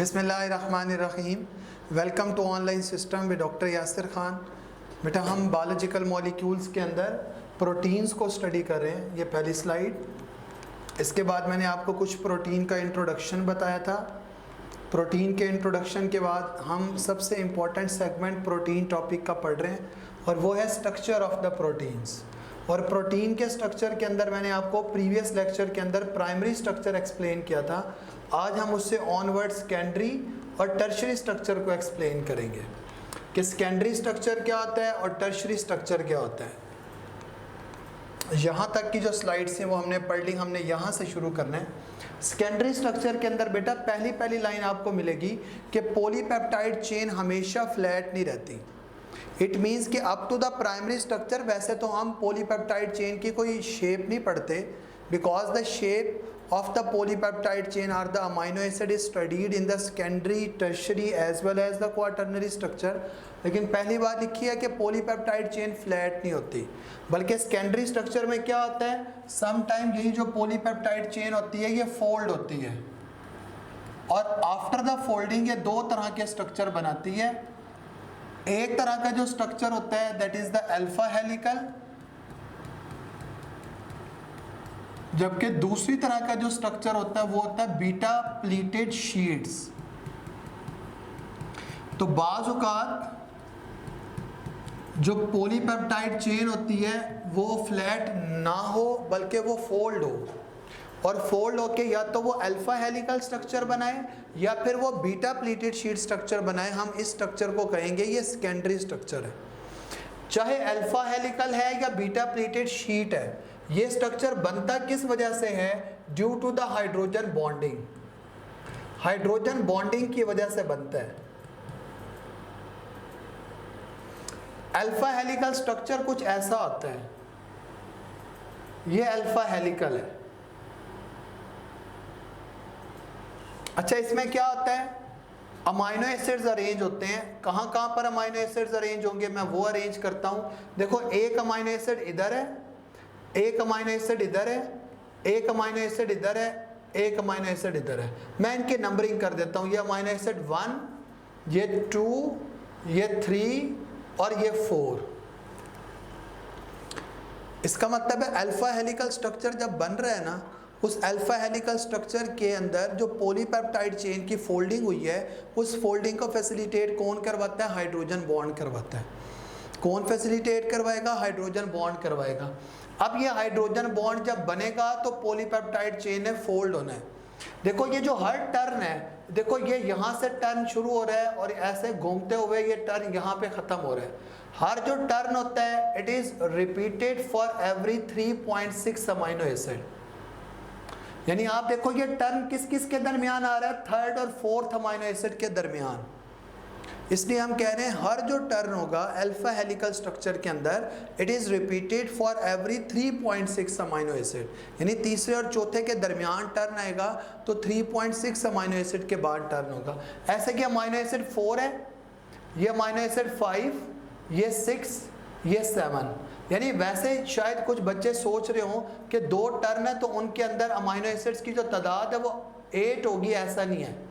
बिस्मिल्लाहिर्रहमानिर्रहीम। Welcome to online system with doctor Yasir Khan. बेटा हम बायोलॉजिकल मॉलिक्यूल्स के अंदर प्रोटीन्स को स्टडी कर रहे हैं। ये पहली स्लाइड। इसके बाद मैंने आपको कुछ प्रोटीन का इंट्रोडक्शन बताया था। प्रोटीन के इंट्रोडक्शन के बाद हम सबसे इम्पॉर्टेंट सेगमेंट प्रोटीन टॉपिक का पढ़ रहे हैं और वो है स्ट्रक्चर ऑफ द प्रोटीन्स। और प्रोटीन के स्ट्रक्चर के अंदर मैंने आपको प्रीवियस लेक्चर के अंदर प्राइमरी स्ट्रक्चर एक्सप्लेन किया था। आज हम उससे ऑनवर्ड सेकेंडरी और टर्शरी स्ट्रक्चर को एक्सप्लेन करेंगे कि सेकेंडरी स्ट्रक्चर क्या होता है और टर्शरी स्ट्रक्चर क्या होता है। यहाँ तक की जो स्लाइड्स हैं वो हमने पढ़ ली। हमने यहाँ से शुरू करना है। सेकेंडरी स्ट्रक्चर के अंदर बेटा पहली लाइन आपको मिलेगी कि पॉलीपेप्टाइड चेन हमेशा फ्लैट नहीं रहती। इट मीन्स कि up to the primary structure वैसे तो हम पॉलीपेप्टाइड चेन की कोई शेप नहीं पढ़ते, because the shape of the polypeptide chain or the amino acid is studied in the secondary, tertiary as well as the quaternary structure। लेकिन पहली बात लिखी है कि पॉलीपेप्टाइड चेन फ्लैट नहीं होती, बल्कि सेकेंडरी स्ट्रक्चर में क्या होता है, सम टाइम यही जो पॉलीपेप्टाइड चेन होती है ये फोल्ड होती है और आफ्टर द फोल्डिंग ये दो तरह के स्ट्रक्चर बनाती है। एक तरह का जो स्ट्रक्चर होता है that is the alpha helical, जबकि दूसरी तरह का जो स्ट्रक्चर होता है वो होता है बीटा प्लीटेड शीट्स। तो बाज़ औक़ात जो पॉलीपेप्टाइड चेन होती है वो फ्लैट ना हो बल्कि वो फोल्ड हो, और फोल्ड होके या तो वो अल्फा हेलिकल स्ट्रक्चर बनाए या फिर वो बीटा प्लीटेड शीट स्ट्रक्चर बनाए। हम इस स्ट्रक्चर को कहेंगे ये सेकेंडरी स्ट्रक्चर है। चाहे अल्फा हेलिकल है या बीटा प्लीटेड शीट है, ये स्ट्रक्चर बनता किस वजह से है? Due to the hydrogen bonding. Hydrogen bonding की वजह से बनता है। अल्फा हेलिकल स्ट्रक्चर कुछ ऐसा होता है, ये अल्फा हेलिकल है। अच्छा, इसमें क्या होता है? अमाइनो एसिड्स अरेंज होते हैं। कहाँ कहाँ पर अमाइनो एसिड्स अरेंज होंगे मैं वो अरेंज करता हूँ। देखो, एक अमाइनो एसिड इधर है, एक अमाइनो एसिड इधर है, एक अमाइनो एसिड इधर है, एक अमाइनो एसिड इधर है। मैं इनकी नंबरिंग कर देता हूँ। ये अमाइनो एसिड 1, ये 2, ये 3 और ये 4। इसका मतलब है अल्फा हेलिकल स्ट्रक्चर जब बन रहा है ना, उस अल्फा हेलिकल स्ट्रक्चर के अंदर जो पॉलीपेप्टाइड चेन की फोल्डिंग हुई है, उस फोल्डिंग को फैसिलिटेट कौन करवाता है? हाइड्रोजन बॉन्ड करवाता है। कौन फैसिलिटेट करवाएगा? हाइड्रोजन बॉन्ड करवाएगा। अब ये हाइड्रोजन बॉन्ड जब बनेगा तो पॉलीपेप्टाइड चेन है फोल्ड होना है। देखो, ये जो हर टर्न है, देखो ये यहाँ से टर्न शुरू हो रहा है और ऐसे घूमते हुए ये टर्न यहाँ पे ख़त्म हो रहा है। हर जो टर्न होता है it is repeated for every 3.6 amino acid. यानी आप देखो ये टर्न किस किस के दरमियान आ रहा है? थर्ड और फोर्थ अमाइनो एसिड के दरमियान। इसलिए हम कह रहे हैं हर जो टर्न होगा अल्फा हेलिकल स्ट्रक्चर के अंदर it is repeated for every 3.6 amino acid. यानी तीसरे और चौथे के दरमियान टर्न आएगा तो 3.6 अमाइनो एसिड के बाद टर्न होगा। ऐसे कि अमाइनो एसिड 4 है, ये अमाइनो एसिड 5, ये 6, ये 7। यानी वैसे शायद कुछ बच्चे सोच रहे हों कि 2 टर्न है तो उनके अंदर अमाइनो एसिड्स की जो तादाद है वो 8 होगी। ऐसा नहीं है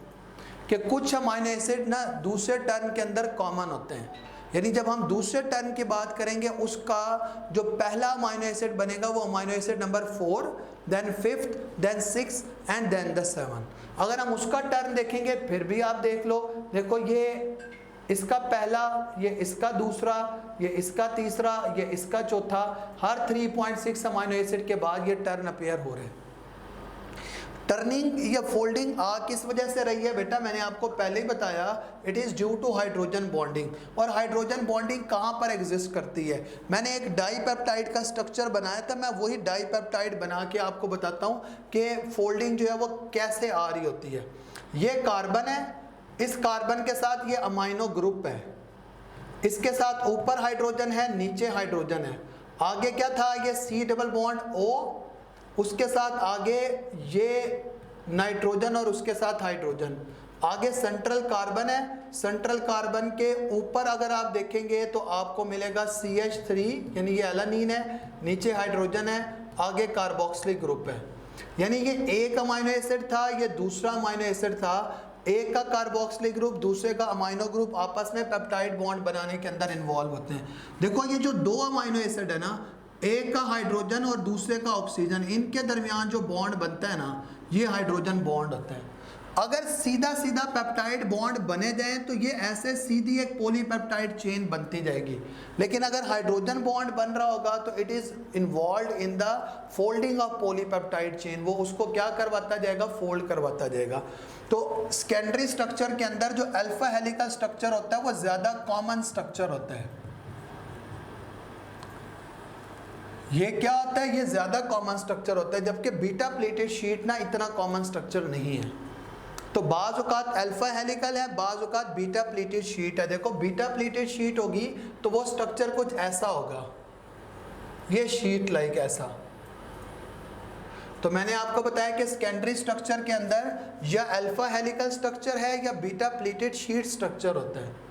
कि कुछ अमाइनो एसिड ना दूसरे टर्न के अंदर कॉमन होते हैं। यानी जब हम दूसरे टर्न की बात करेंगे उसका जो पहला अमाइनो एसिड बनेगा वो amino acid number 4, then 5th, then 6 and then the 7। अगर हम उसका टर्न देखेंगे फिर भी आप देख लो, देखो ये इसका पहला, ये इसका दूसरा, ये इसका तीसरा, ये इसका चौथा। हर 3.6 अमाइनो एसिड के बाद ये टर्न अपीयर हो रहे हैं। टर्निंग या फोल्डिंग आ किस वजह से रही है बेटा? मैंने आपको पहले ही बताया, it is due to hydrogen bonding. और हाइड्रोजन बॉन्डिंग कहाँ पर एग्जिस्ट करती है? मैंने एक डाईपेप्टाइड का स्ट्रक्चर बनाया था, मैं वही डाईपेप्टाइड बना के आपको बताता हूँ कि फोल्डिंग जो है वो कैसे आ रही होती है। ये कार्बन है, इस कार्बन के साथ ये अमाइनो ग्रुप है, इसके साथ ऊपर हाइड्रोजन है, नीचे हाइड्रोजन है। आगे क्या था? ये C डबल बॉन्ड O, उसके साथ आगे ये नाइट्रोजन और उसके साथ हाइड्रोजन। आगे सेंट्रल कार्बन है, सेंट्रल कार्बन के ऊपर अगर आप देखेंगे तो आपको मिलेगा CH3, यानी ये एलानीन है, नीचे हाइड्रोजन है, आगे कार्बोक्सिलिक ग्रुप है। यानी ये एक अमाइनो एसिड था, ये दूसरा अमाइनो एसिड था। एक का कार्बोक्सिलिक ग्रुप दूसरे का अमाइनो ग्रुप आपस में पेप्टाइड बॉन्ड बनाने के अंदर इन्वॉल्व होते हैं। देखो ये जो दो अमाइनो एसिड है ना, एक का हाइड्रोजन और दूसरे का ऑक्सीजन, इनके दरमियान जो बॉन्ड बनता है ना, ये हाइड्रोजन बॉन्ड होता है। अगर सीधा सीधा पेप्टाइड बॉन्ड बने जाए तो ये ऐसे सीधी एक पॉलीपेप्टाइड चेन बनती जाएगी, लेकिन अगर हाइड्रोजन बॉन्ड बन रहा होगा तो it is involve in the folding of polypeptide chain, वो उसको क्या करवाता जाएगा, फोल्ड करवाता जाएगा। तो सेकेंडरी स्ट्रक्चर के अंदर जो अल्फा हेलिकल स्ट्रक्चर होता है वो ज्यादा कॉमन स्ट्रक्चर होता है। ये क्या होता है, ये ज्यादा कॉमन स्ट्रक्चर होता है, जबकि बीटा प्लेटेड शीट ना इतना कॉमन स्ट्रक्चर नहीं है। तो बाज़ औक़ात अल्फा हेलिकल है, बाज़ औक़ात बीटा प्लेटेड शीट है। देखो बीटा प्लेटेड शीट होगी तो वो स्ट्रक्चर कुछ ऐसा होगा, ये शीट लाइक ऐसा। तो मैंने आपको बताया कि सेकेंडरी स्ट्रक्चर के अंदर या अल्फा हेलिकल स्ट्रक्चर है या बीटा प्लेटेड शीट स्ट्रक्चर होता है।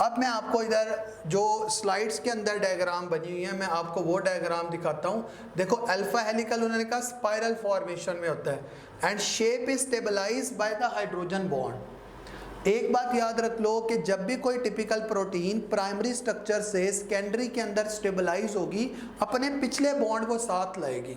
अब मैं आपको इधर जो स्लाइड्स के अंदर डायग्राम बनी हुई है, मैं आपको वो डायग्राम दिखाता हूँ। देखो अल्फा हेलिकल उन्होंने कहा स्पाइरल फॉर्मेशन में होता है and shape is stabilised by the hydrogen bond. एक बात याद रख लो कि जब भी कोई टिपिकल प्रोटीन प्राइमरी स्ट्रक्चर से सेकेंडरी के अंदर स्टेबलाइज होगी, अपने पिछले बॉन्ड को साथ लाएगी।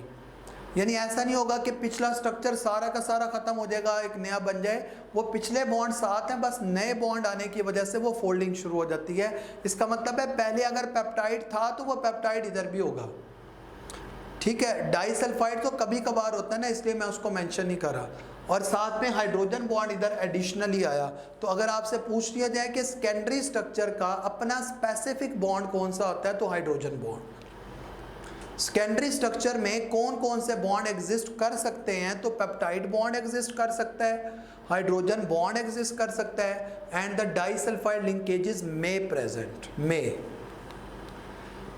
यानी ऐसा नहीं होगा कि पिछला स्ट्रक्चर सारा का सारा खत्म हो जाएगा, एक नया बन जाए। वो पिछले बॉन्ड साथ हैं, बस नए बॉन्ड आने की वजह से वो फोल्डिंग शुरू हो जाती है। इसका मतलब है पहले अगर पेप्टाइड था तो वो पेप्टाइड इधर भी होगा, ठीक है। डाइसल्फाइड तो कभी कभार होता है ना, इसलिए मैं उसको मेंशन नहीं कर रहा। और साथ में हाइड्रोजन बॉन्ड इधर एडिशनली आया। तो अगर आपसे पूछ लिया जाए कि सेकेंडरी स्ट्रक्चर का अपना स्पेसिफिक बॉन्ड कौन सा होता है, तो हाइड्रोजन बॉन्ड। सेकेंडरी स्ट्रक्चर में कौन कौन से बॉन्ड एग्जिस्ट कर सकते हैं, तो पेप्टाइड बॉन्ड एग्जिस्ट कर सकता है, हाइड्रोजन बॉन्ड एग्जिस्ट कर सकता है, एंड द डाइसल्फाइड लिंकेजेस में प्रेजेंट में।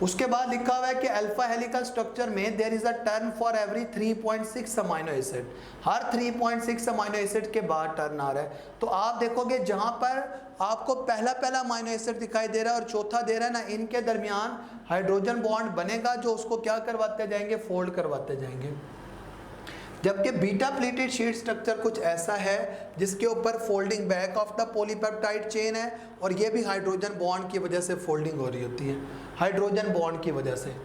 उसके बाद लिखा हुआ है कि अल्फा हेलिकल स्ट्रक्चर में there is a turn for every 3.6 amino acid. हर 3.6 अमाइनो एसिड के बाद टर्न आ रहा है। तो आप देखोगे जहां पर आपको पहला अमाइनो एसिड दिखाई दे रहा है और चौथा दे रहा है ना, इनके दरमियान हाइड्रोजन बॉन्ड बनेगा जो उसको क्या करवाते जाएंगे, फोल्ड करवाते जाएंगे। जबकि बीटा प्लेटेड शीट स्ट्रक्चर कुछ ऐसा है जिसके ऊपर folding back of the polypeptide chain है, और ये भी हाइड्रोजन बॉन्ड की वजह से फोल्डिंग हो रही होती है, हाइड्रोजन बॉन्ड की वजह से।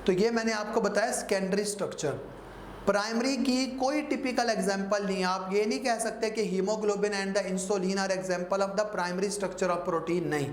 तो ये मैंने आपको बताया सेकेंडरी स्ट्रक्चर। प्राइमरी की कोई टिपिकल एग्जांपल नहीं है। आप ये नहीं कह सकते कि haemoglobin and the insulin are example of the primary structure of protein, नहीं।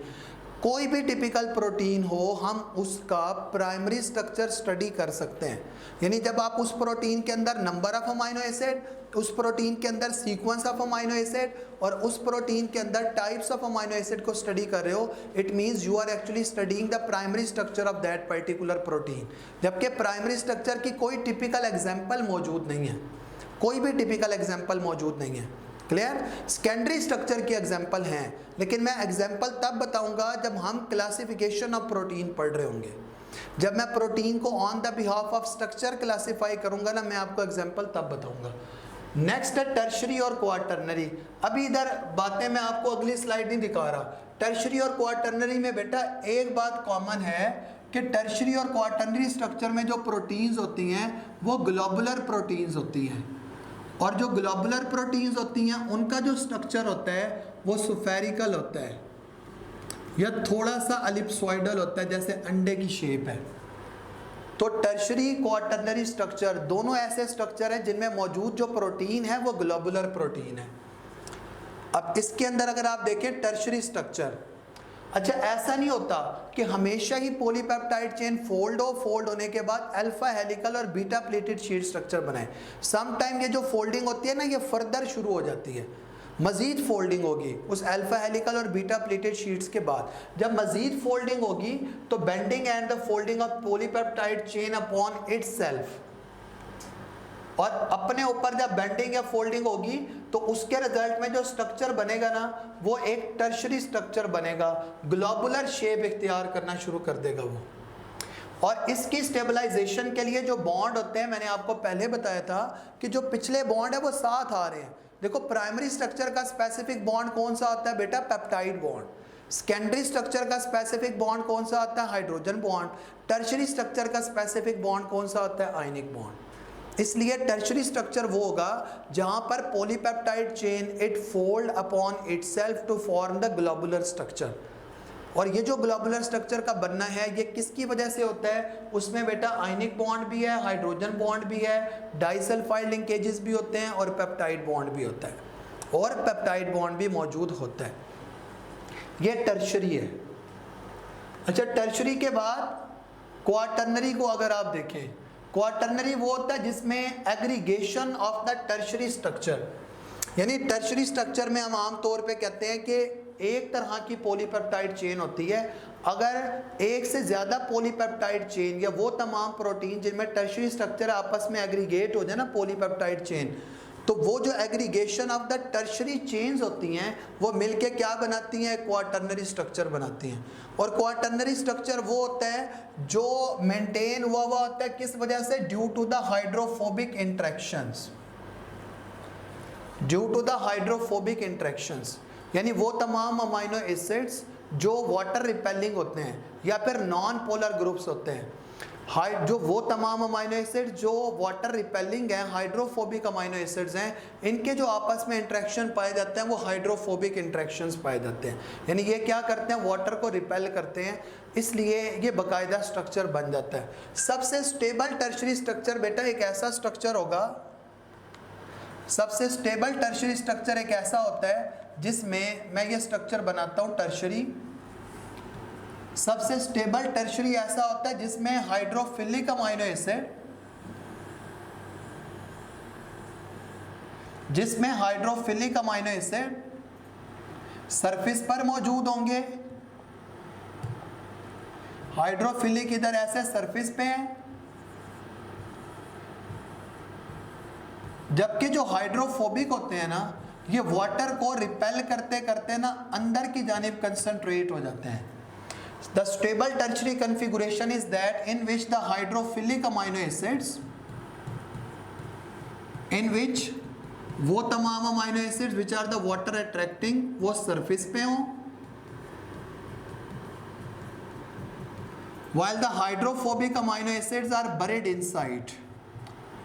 कोई भी टिपिकल प्रोटीन हो, हम उसका प्राइमरी स्ट्रक्चर स्टडी कर सकते हैं। यानी जब आप उस प्रोटीन के अंदर नंबर ऑफ अमाइनो एसिड, उस प्रोटीन के अंदर सीक्वेंस ऑफ अमाइनो एसिड और उस प्रोटीन के अंदर टाइप्स ऑफ अमाइनो एसिड को स्टडी कर रहे हो, it means you are actually studying the primary structure of that particular protein. जबकि प्राइमरी स्ट्रक्चर की कोई टिपिकल एग्जाम्पल मौजूद नहीं है, कोई भी टिपिकल एग्जाम्पल मौजूद नहीं है। क्लियर? सेकेंडरी स्ट्रक्चर की एग्जाम्पल हैं, लेकिन मैं एग्जाम्पल तब बताऊंगा जब हम क्लासिफिकेशन ऑफ प्रोटीन पढ़ रहे होंगे। जब मैं प्रोटीन को on the behalf of structure classify करूंगा ना, मैं आपको एग्जाम्पल तब बताऊंगा। नेक्स्ट है टर्शरी और क्वार्टरनरी। अभी इधर बातें मैं आपको अगली स्लाइड नहीं दिखा रहा। टर्शरी और क्वार्टरनरी में बेटा एक बात कॉमन है कि टर्शरी और क्वार्टरनरी स्ट्रक्चर में जो प्रोटीन्स होती हैं वो ग्लोबुलर प्रोटीन्स होती हैं, और जो ग्लोबुलर प्रोटीन्स होती हैं उनका जो स्ट्रक्चर होता है वो स्फेरिकल होता है या थोड़ा सा एलिप्सॉइडल होता है, जैसे अंडे की शेप है। तो टर्शरी क्वार्टरनरी स्ट्रक्चर दोनों ऐसे स्ट्रक्चर हैं जिनमें मौजूद जो प्रोटीन है वो ग्लोबुलर प्रोटीन है। अब इसके अंदर अगर आप देखें टर्शरी स्ट्रक्चर, अच्छा ऐसा नहीं होता कि हमेशा ही पॉलीपेप्टाइड चेन फोल्ड हो, फोल्ड होने के बाद अल्फा हेलिकल और बीटा प्लेटेड शीट स्ट्रक्चर बनाए। सम टाइम ये जो फोल्डिंग होती है ना, ये फर्दर शुरू हो जाती है, मजीद फोल्डिंग होगी उस अल्फा हेलिकल और बीटा प्लेटेड शीट्स के बाद। जब मजीद फोल्डिंग होगी तो bending and the folding of polypeptide chain upon itself, और अपने ऊपर जब बेंडिंग या फोल्डिंग होगी तो उसके रिजल्ट में जो स्ट्रक्चर बनेगा ना, वो एक टर्शरी स्ट्रक्चर बनेगा, ग्लोबुलर शेप इख्तियार करना शुरू कर देगा वो। और इसकी स्टेबलाइजेशन के लिए जो बॉन्ड होते हैं, मैंने आपको पहले बताया था कि जो पिछले बॉन्ड है वो साथ आ रहे हैं। देखो प्राइमरी स्ट्रक्चर का स्पेसिफिक बॉन्ड कौन सा आता है बेटा, पेप्टाइड बॉन्ड। सेकेंडरी स्ट्रक्चर का स्पेसिफिक बॉन्ड कौन सा आता है, हाइड्रोजन बॉन्ड। टर्शरी स्ट्रक्चर का स्पेसिफिक बॉन्ड कौन सा आता है, आयनिक बॉन्ड। इसलिए टर्शरी स्ट्रक्चर वो होगा जहां पर polypeptide chain it fold upon itself to form the globular structure. और ये जो ग्लोबुलर स्ट्रक्चर का बनना है ये किसकी वजह से होता है? उसमें बेटा आयनिक बॉन्ड भी है, हाइड्रोजन बॉन्ड भी है, डाइसल्फाइड लिंकेजेस भी होते हैं और पेप्टाइड बॉन्ड भी होता है, और पेप्टाइड बॉन्ड भी मौजूद होता है। ये टर्शरी है। अच्छा, टर्शरी के बाद क्वाटर्नरी को अगर आप देखें, क्वाटर्नरी वो होता है जिसमें aggregation of the tertiary structure, यानी टर्शरी स्ट्रक्चर में हम आम तौर पे कहते हैं कि एक तरह की पॉलीपेप्टाइड चेन होती है। अगर एक से ज़्यादा पॉलीपेप्टाइड चेन या वो तमाम प्रोटीन जिनमें टर्शरी स्ट्रक्चर आपस में एग्रीगेट हो जाए ना पॉलीपेप्टाइड चेन, तो वो जो aggregation of the tertiary chains होती हैं वो मिलके क्या बनाती हैं? क्वाटर्नरी स्ट्रक्चर बनाती हैं। और क्वाटर्नरी स्ट्रक्चर वो होता है जो मेंटेन हुआ होता है किस वजह से? Due to the hydrophobic interactions, due to the hydrophobic interactions, यानी वो तमाम अमाइनो एसिड्स जो वाटर रिपेलिंग होते हैं या फिर नॉन पोलर ग्रुप्स होते हैं, जो वो तमाम अमाइनो एसिड जो वाटर रिपेलिंग है, हाइड्रोफोबिक अमाइनो एसिड्स हैं, इनके जो आपस में इंटरेक्शन पाए जाते हैं वो हाइड्रोफोबिक इंटरेक्शंस पाए जाते हैं। यानी ये क्या करते हैं? वाटर को रिपेल करते हैं, इसलिए ये बाकायदा स्ट्रक्चर बन जाता है। सबसे स्टेबल टर्शरी स्ट्रक्चर बेटा एक ऐसा स्ट्रक्चर होगा, सबसे स्टेबल टर्शरी स्ट्रक्चर एक ऐसा होता है जिसमें मैं ये स्ट्रक्चर बनाता हूँ टर्शरी। सबसे स्टेबल टर्शरी ऐसा होता है जिसमें हाइड्रोफिलिक अमाइनो एसिड, जिसमें हाइड्रोफिलिक अमाइनो एसिड सरफेस पर मौजूद होंगे। हाइड्रोफिलिक इधर ऐसे सरफेस पे है, जबकि जो हाइड्रोफोबिक होते हैं ना ये वाटर को रिपेल करते करते ना अंदर की जानिब कंसंट्रेट हो जाते हैं। The stable tertiary configuration is that in which the hydrophilic amino acids, in which वो तमाम amino acids which are the water attracting वो सरफेस पे हों, while the hydrophobic amino acids are buried inside,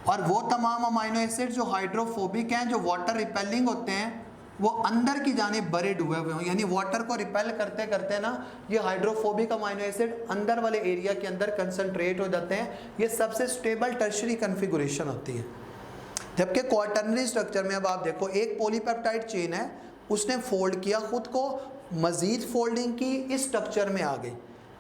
और वो तमाम अमाइनो एसिड्स जो hydrophobic हैं, जो वाटर रिपेलिंग होते हैं, वो अंदर की जानिब बरिड हुए हुए हों, यानी वाटर को रिपेल करते करते ना ये हाइड्रोफोबिक अमाइनो एसिड अंदर वाले एरिया के अंदर कंसंट्रेट हो जाते हैं। ये सबसे स्टेबल टर्शरी कन्फिगुरेशन होती है। जबकि क्वाटर्नरी स्ट्रक्चर में अब आप देखो एक पॉलीपेप्टाइड चेन है, उसने फोल्ड किया खुद को, मजीद फोल्डिंग की, इस स्ट्रक्चर में आ गई।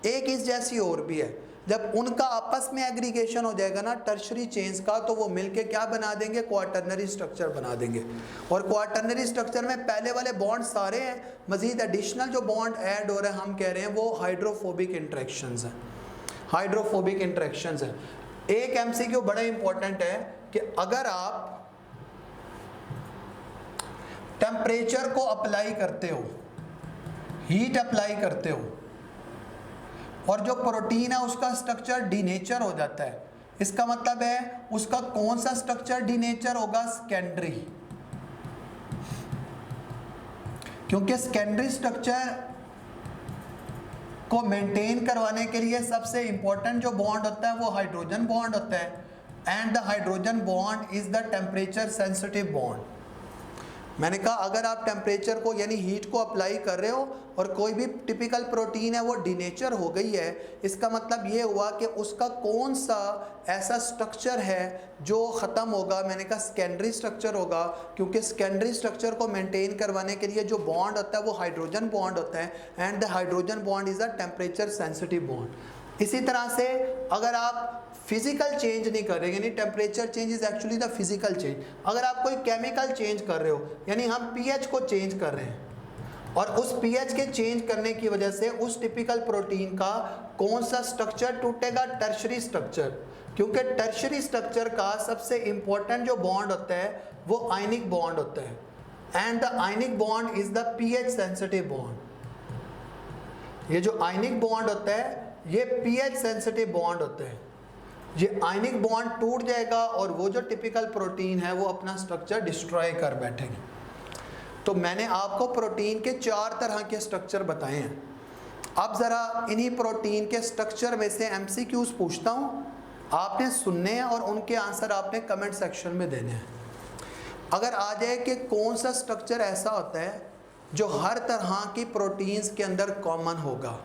एक इस जैसी और भी है, जब उनका आपस में एग्रीगेशन हो जाएगा ना टर्शरी चेन्स का, तो वो मिलके क्या बना देंगे? क्वाटर्नरी स्ट्रक्चर बना देंगे। और क्वाटर्नरी स्ट्रक्चर में पहले वाले बॉन्ड सारे हैं, मजीद एडिशनल जो बॉन्ड ऐड हो रहे हैं हम कह रहे हैं वो हाइड्रोफोबिक इंटरेक्शंस हैं, हाइड्रोफोबिक इंटरेक्शंस हैं। एक एमसीक्यू बड़ा इंपॉर्टेंट है कि अगर आप टेम्परेचर को अप्लाई करते हो, हीट अप्लाई करते हो, और जो प्रोटीन है उसका स्ट्रक्चर डीनेचर हो जाता है, इसका मतलब है उसका कौन सा स्ट्रक्चर डीनेचर होगा? सेकेंडरी। क्योंकि सेकेंडरी स्ट्रक्चर को मेंटेन करवाने के लिए सबसे इंपॉर्टेंट जो बॉन्ड होता है वो हाइड्रोजन बॉन्ड होता है, and the hydrogen bond is the temperature sensitive bond. मैंने कहा अगर आप टेम्परेचर को यानी हीट को अप्लाई कर रहे हो और कोई भी टिपिकल प्रोटीन है वो डीनेचर हो गई है, इसका मतलब ये हुआ कि उसका कौन सा ऐसा स्ट्रक्चर है जो ख़त्म होगा? मैंने कहा सेकेंडरी स्ट्रक्चर होगा, क्योंकि सेकेंडरी स्ट्रक्चर को मेंटेन करवाने के लिए जो बॉन्ड होता है वो हाइड्रोजन बॉन्ड होता है, and the hydrogen bond is a temperature sensitive bond. इसी तरह से अगर आप फिजिकल चेंज नहीं कर रहे, यानी temperature change is actually the physical change, अगर आप कोई केमिकल चेंज कर रहे हो, यानी हम पीएच को चेंज कर रहे हैं, और उस पीएच के चेंज करने की वजह से उस टिपिकल प्रोटीन का कौन सा स्ट्रक्चर टूटेगा? Tertiary structure. क्योंकि टर्शरी स्ट्रक्चर का सबसे इंपॉर्टेंट जो बॉन्ड होता है वो आयनिक बॉन्ड होता है, and the ionic bond is the pH sensitive bond. ये जो आयनिक बॉन्ड होता है ये पीएच सेंसिटिव बॉन्ड होता है। ये आयनिक बॉन्ड टूट जाएगा और वो जो टिपिकल प्रोटीन है वो अपना स्ट्रक्चर डिस्ट्रॉय कर बैठेंगे। तो मैंने आपको प्रोटीन के 4 तरह के स्ट्रक्चर बताए हैं। अब ज़रा इन्हीं प्रोटीन के स्ट्रक्चर में से एमसीक्यूज पूछता हूँ, आपने सुनने हैं और उनके आंसर आपने कमेंट सेक्शन में देने हैं। अगर आ जाए कि कौन सा स्ट्रक्चर ऐसा होता है जो हर तरह की प्रोटीन्स के अंदर कॉमन होगा,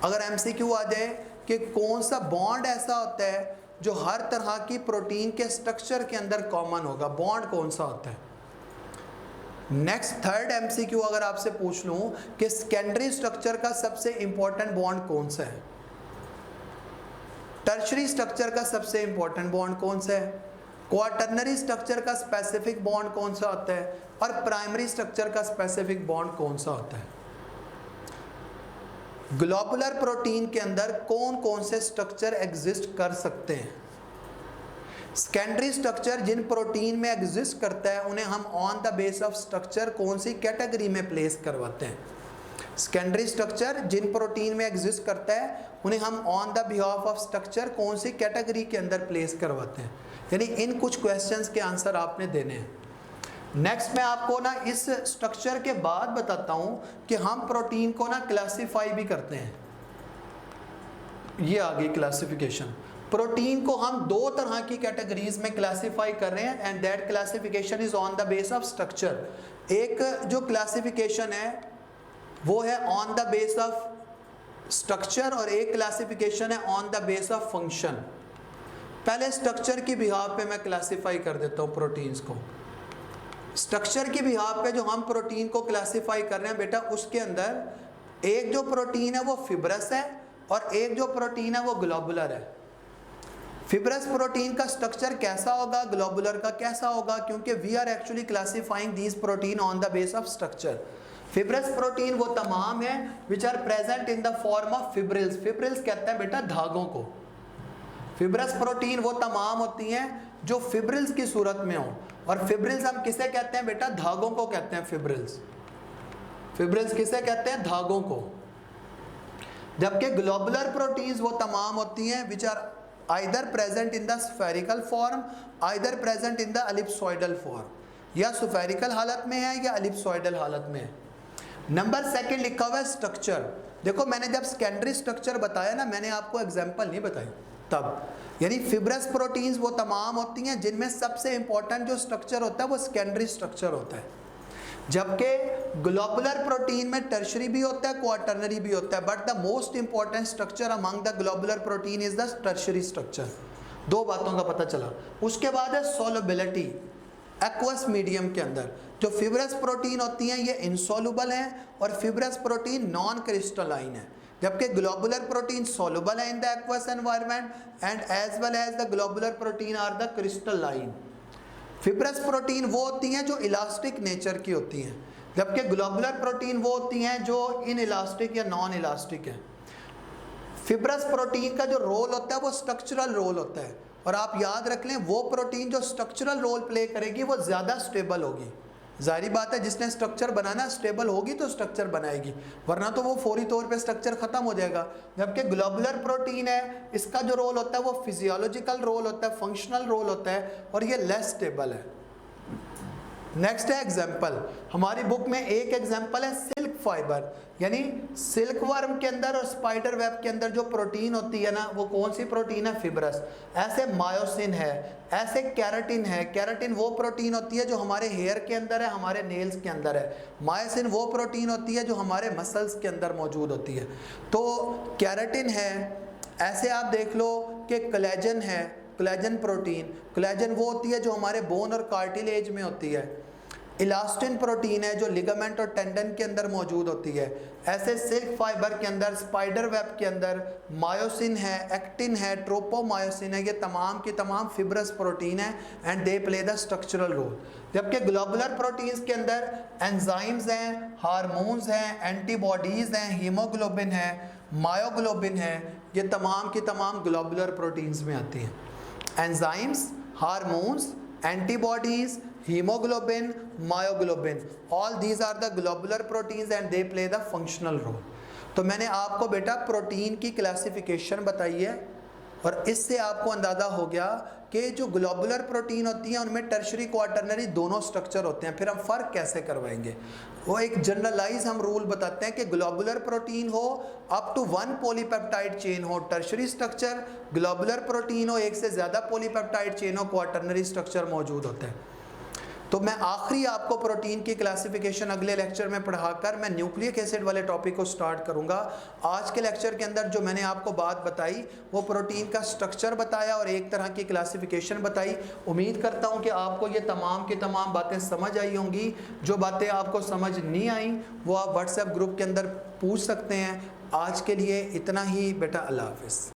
अगर एमसीक्यू आ जाए कि कौन सा बॉन्ड ऐसा होता है जो हर तरह की प्रोटीन के स्ट्रक्चर के अंदर कॉमन होगा, बॉन्ड कौन सा होता है। नेक्स्ट थर्ड एमसीक्यू अगर आपसे पूछ लूं कि सेकेंडरी स्ट्रक्चर का सबसे इंपॉर्टेंट बॉन्ड कौन सा है, टर्शरी स्ट्रक्चर का सबसे इंपॉर्टेंट बॉन्ड कौन सा है, क्वाटर्नरी स्ट्रक्चर का स्पेसिफिक बॉन्ड कौन सा होता है, और प्राइमरी स्ट्रक्चर का स्पेसिफिक बॉन्ड कौन सा होता है। ग्लोबुलर प्रोटीन के अंदर कौन कौन से स्ट्रक्चर एग्जिस्ट कर सकते हैं। सेकेंडरी स्ट्रक्चर जिन प्रोटीन में एग्जिस्ट करता है उन्हें हम on the base of structure कौन सी कैटेगरी में प्लेस करवाते हैं। सेकेंडरी स्ट्रक्चर जिन प्रोटीन में एग्जिस्ट करता है उन्हें हम on the behalf of structure कौन सी कैटेगरी के अंदर प्लेस करवाते हैं। यानी इन कुछ क्वेश्चंस के आंसर आपने देने हैं। नेक्स्ट मैं आपको ना इस स्ट्रक्चर के बाद बताता हूं कि हम प्रोटीन को ना क्लासिफाई भी करते हैं। ये आ गई क्लासिफिकेशन। प्रोटीन को हम दो तरह की कैटेगरीज में क्लासिफाई कर रहे हैं and that classification is on the base of structure. एक जो क्लासिफिकेशन है वो है on the base of structure और एक क्लासिफिकेशन है on the base of function. पहले स्ट्रक्चर की बिहाफ पे मैं क्लासिफाई कर देता हूँ प्रोटीन्स को। स्ट्रक्चर की बिहाफ पे जो हम प्रोटीन को क्लासिफाई कर रहे हैं बेटा, उसके अंदर एक जो प्रोटीन है वो फिब्रस है और एक जो प्रोटीन है वो ग्लोबुलर है। फिब्रस प्रोटीन का स्ट्रक्चर कैसा होगा, ग्लोबुलर का कैसा होगा, क्योंकि we are actually classifying these protein on the base of structure. Fibrous protein वो तमाम है which are present in the form of fibrils. Fibrils कहते हैं बेटा धागों को। फिब्रस प्रोटीन वो तमाम होती हैं जो फिब्रिल्स की सूरत में हो, और फिब्रिल्स हम किसे कहते हैं बेटा, धागों को कहते हैं फिब्रिल्स। फिब्रिल्स किसे कहते हैं, धागों को। जबकि ग्लोबुलर प्रोटीन्स वो तमाम होती हैं which are either present in the spherical form, either present in the ellipsoidal form. या स्फेरिकल हालत में है या एलिप्सॉइडल हालत में है। नंबर सेकंड लिखा हुआ है स्ट्रक्चर। देखो मैंने जब सेकेंडरी स्ट्रक्चर बताया ना, मैंने आपको एग्जांपल नहीं बताई तब। यानी फिब्रस प्रोटीन्स वो तमाम होती हैं जिनमें सबसे इंपॉर्टेंट जो स्ट्रक्चर होता है वो सेकेंडरी स्ट्रक्चर होता है। जबकि ग्लोबुलर प्रोटीन में टर्शरी भी होता है, क्वाटर्नरी भी होता है, but the most important structure among the globular protein is the tertiary structure. दो बातों का पता चला। उसके बाद है सोलबिलिटी। एक्वस मीडियम के अंदर जो फिब्रस प्रोटीन होती हैं ये इनसोलुबल हैं और फिब्रस प्रोटीन नॉन क्रिस्टलाइन है, जबकि ग्लोबुलर प्रोटीन सोलुबल है in the aqueous environment and as well as the globular protein are the crystalline. Fibrous protein वो होती हैं जो इलास्टिक नेचर की होती हैं, जबकि ग्लोबुलर प्रोटीन वो होती हैं जो इन इलास्टिक या नॉन इलास्टिक है। फिब्रस प्रोटीन का जो रोल होता है वो स्ट्रक्चरल रोल होता है, और आप याद रख लें वो प्रोटीन जो स्ट्रक्चरल रोल प्ले करेगी वो ज़्यादा स्टेबल होगी। जाहिर बात है जिसने स्ट्रक्चर बनाना स्टेबल होगी तो स्ट्रक्चर बनाएगी, वरना तो वो फौरी तौर पे स्ट्रक्चर ख़त्म हो जाएगा। जबकि ग्लोबुलर प्रोटीन है, इसका जो रोल होता है वो फिजियोलॉजिकल रोल होता है, फंक्शनल रोल होता है, और ये लेस स्टेबल है। नेक्स्ट है एग्जाम्पल। हमारी बुक में एक एग्जाम्पल है सिल्क फाइबर, यानी सिल्क वर्म के अंदर और स्पाइडर वेब के अंदर जो प्रोटीन होती है ना, वो कौन सी प्रोटीन है, फिब्रस। ऐसे मायोसिन है, ऐसे कैराटिन है। कैराटिन वो प्रोटीन होती है जो हमारे हेयर के अंदर है, हमारे नेल्स के अंदर है। मायोसिन वो प्रोटीन होती है जो हमारे मसल्स के अंदर मौजूद होती है। तो कैराटिन है। ऐसे आप देख लो कि कोलेजन है, कोलेजन प्रोटीन। कोलेजन वो होती है जो हमारे बोन और कार्टिलेज में होती है। इलास्टिन प्रोटीन है जो लिगामेंट और टेंडन के अंदर मौजूद होती है। ऐसे सिल्क फाइबर के अंदर, स्पाइडर वेब के अंदर मायोसिन है, एक्टिन है, ट्रोपोमायोसिन है, ये तमाम की तमाम फिब्रस प्रोटीन है and they play the structural role. जबकि ग्लोबुलर प्रोटीन्स के अंदर एंजाइम्स हैं, हार्मोन्स हैं, एंटीबॉडीज़ हैं, हीमोग्लोबिन है, मायोग्लोबिन है, ये तमाम की तमाम ग्लोबुलर प्रोटीन्स में आती हैं। Enzymes, hormones, antibodies, hemoglobin, myoglobin, all these are the globular proteins and they play the functional role। तो मैंने आपको बेटा प्रोटीन की क्लासिफिकेशन बताई है, और इससे आपको अंदाज़ा हो गया कि जो ग्लोबुलर प्रोटीन होती हैं उनमें टर्शरी क्वाटरनरी दोनों स्ट्रक्चर होते हैं। फिर हम फ़र्क कैसे करवाएंगे? वो एक जनरलाइज हम रूल बताते हैं कि ग्लोबुलर प्रोटीन हो अप टू 1 पॉलीपेप्टाइड चेन हो टर्शरी स्ट्रक्चर, ग्लोबुलर प्रोटीन हो एक से ज़्यादा पॉलीपेप्टाइड चेन हो क्वाटरनरी स्ट्रक्चर मौजूद होते हैं। तो मैं आखिरी आपको प्रोटीन की क्लासिफिकेशन अगले लेक्चर में पढ़ाकर मैं न्यूक्लिक एसिड वाले टॉपिक को स्टार्ट करूंगा। आज के लेक्चर के अंदर जो मैंने आपको बात बताई वो प्रोटीन का स्ट्रक्चर बताया और एक तरह की क्लासिफिकेशन बताई। उम्मीद करता हूं कि आपको ये तमाम की तमाम बातें समझ आई होंगी। जो बातें आपको समझ नहीं आई वो आप व्हाट्सएप ग्रुप के अंदर पूछ सकते हैं। आज के लिए इतना ही बेटा, अल्लाह हाफिज़।